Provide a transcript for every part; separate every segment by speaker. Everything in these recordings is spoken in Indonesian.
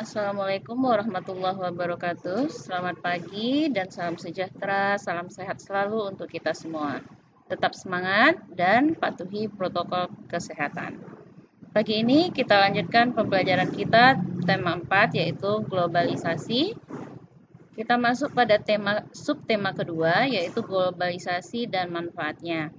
Speaker 1: Assalamualaikum warahmatullahi wabarakatuh. Selamat pagi dan salam sejahtera, salam sehat selalu untuk kita semua. Tetap semangat dan patuhi protokol kesehatan. Pagi ini kita lanjutkan pembelajaran kita tema 4 yaitu globalisasi. Kita masuk pada subtema kedua yaitu globalisasi dan manfaatnya.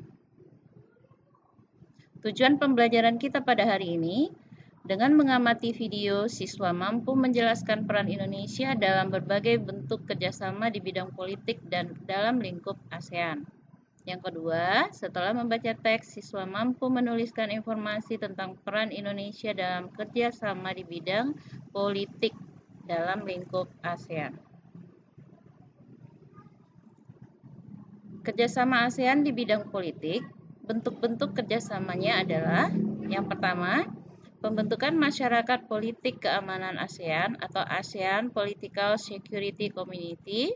Speaker 1: Tujuan pembelajaran kita pada hari ini, dengan mengamati video, siswa mampu menjelaskan peran Indonesia dalam berbagai bentuk kerjasama di bidang politik dan dalam lingkup ASEAN. Yang kedua, setelah membaca teks, siswa mampu menuliskan informasi tentang peran Indonesia dalam kerjasama di bidang politik dalam lingkup ASEAN. Kerjasama ASEAN di bidang politik, bentuk-bentuk kerjasamanya adalah yang pertama, pembentukan masyarakat politik keamanan ASEAN atau ASEAN Political Security Community.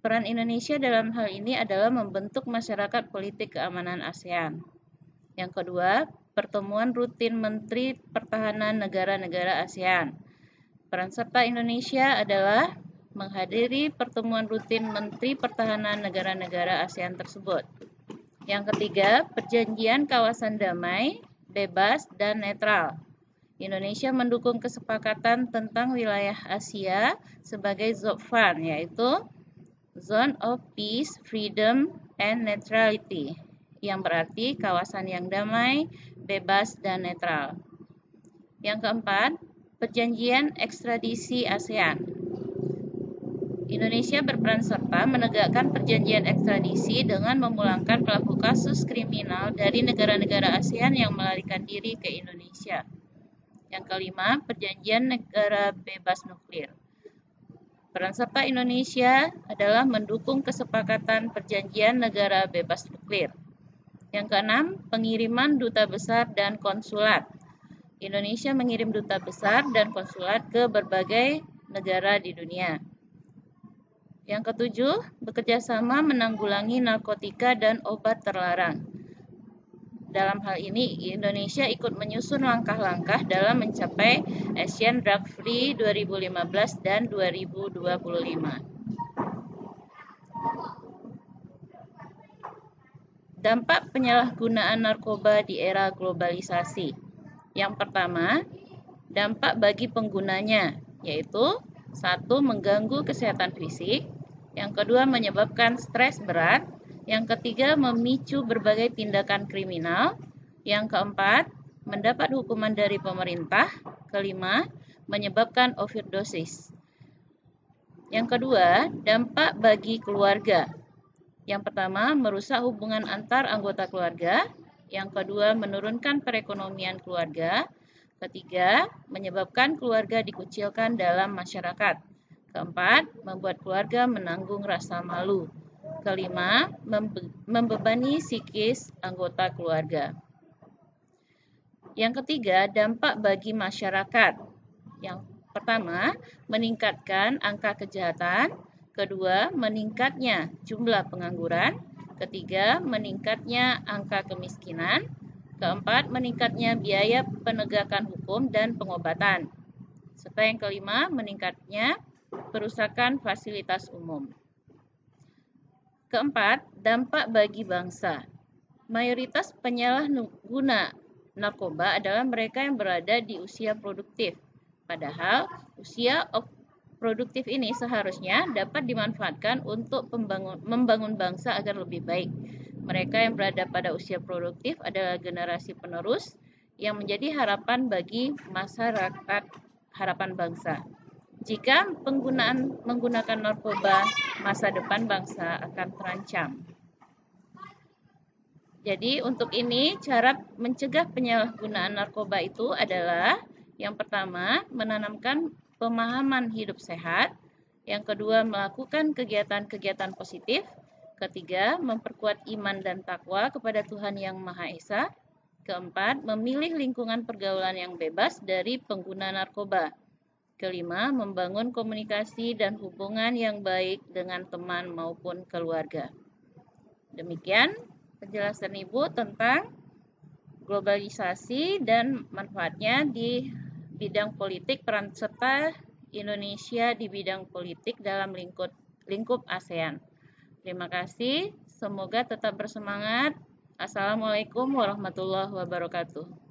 Speaker 1: Peran Indonesia dalam hal ini adalah membentuk masyarakat politik keamanan ASEAN. Yang kedua, pertemuan rutin Menteri Pertahanan negara-negara ASEAN. Peran serta Indonesia adalah menghadiri pertemuan rutin Menteri Pertahanan negara-negara ASEAN tersebut. Yang ketiga, perjanjian kawasan damai, bebas, dan netral. Indonesia mendukung kesepakatan tentang wilayah Asia sebagai ZOFAN, yaitu Zone of Peace, Freedom, and Neutrality, yang berarti kawasan yang damai, bebas, dan netral. Yang keempat, perjanjian ekstradisi ASEAN. Indonesia berperan serta menegakkan perjanjian ekstradisi dengan memulangkan pelaku kasus kriminal dari negara-negara ASEAN yang melarikan diri ke Indonesia. Yang kelima, perjanjian negara bebas nuklir. Peran serta Indonesia adalah mendukung kesepakatan perjanjian negara bebas nuklir. Yang keenam, pengiriman duta besar dan konsulat. Indonesia mengirim duta besar dan konsulat ke berbagai negara di dunia. Yang ketujuh, bekerjasama menanggulangi narkotika dan obat terlarang. Dalam hal ini, Indonesia ikut menyusun langkah-langkah dalam mencapai Asian Drug Free 2015 dan 2025. Dampak penyalahgunaan narkoba di era globalisasi. Yang pertama, dampak bagi penggunanya, yaitu 1. Mengganggu kesehatan fisik. Yang kedua, menyebabkan stres berat. Yang ketiga, memicu berbagai tindakan kriminal. Yang keempat, mendapat hukuman dari pemerintah. Kelima, menyebabkan overdosis. Yang kedua, dampak bagi keluarga. Yang pertama, merusak hubungan antar anggota keluarga. Yang kedua, menurunkan perekonomian keluarga. Ketiga, menyebabkan keluarga dikucilkan dalam masyarakat. Keempat, membuat keluarga menanggung rasa malu. Kelima, membebani psikis anggota keluarga. Yang ketiga, dampak bagi masyarakat. Yang pertama, meningkatkan angka kejahatan. Kedua, meningkatnya jumlah pengangguran. Ketiga, meningkatnya angka kemiskinan. Keempat, meningkatnya biaya penegakan hukum dan pengobatan. Serta yang kelima, meningkatnya perusakan fasilitas umum. Keempat, dampak bagi bangsa. Mayoritas penyalahguna narkoba adalah mereka yang berada di usia produktif. Padahal, usia produktif ini seharusnya dapat dimanfaatkan untuk membangun bangsa agar lebih baik. Mereka yang berada pada usia produktif adalah generasi penerus yang menjadi harapan bagi masyarakat, harapan bangsa. Jika menggunakan narkoba, masa depan bangsa akan terancam. Jadi untuk ini, cara mencegah penyalahgunaan narkoba itu adalah yang pertama, menanamkan pemahaman hidup sehat. Yang kedua, melakukan kegiatan-kegiatan positif. Ketiga, memperkuat iman dan takwa kepada Tuhan Yang Maha Esa. Keempat, memilih lingkungan pergaulan yang bebas dari pengguna narkoba. Kelima, membangun komunikasi dan hubungan yang baik dengan teman maupun keluarga. Demikian penjelasan Ibu tentang globalisasi dan manfaatnya di bidang politik, peran serta Indonesia di bidang politik dalam lingkup ASEAN. Terima kasih, semoga tetap bersemangat. Assalamualaikum warahmatullahi wabarakatuh.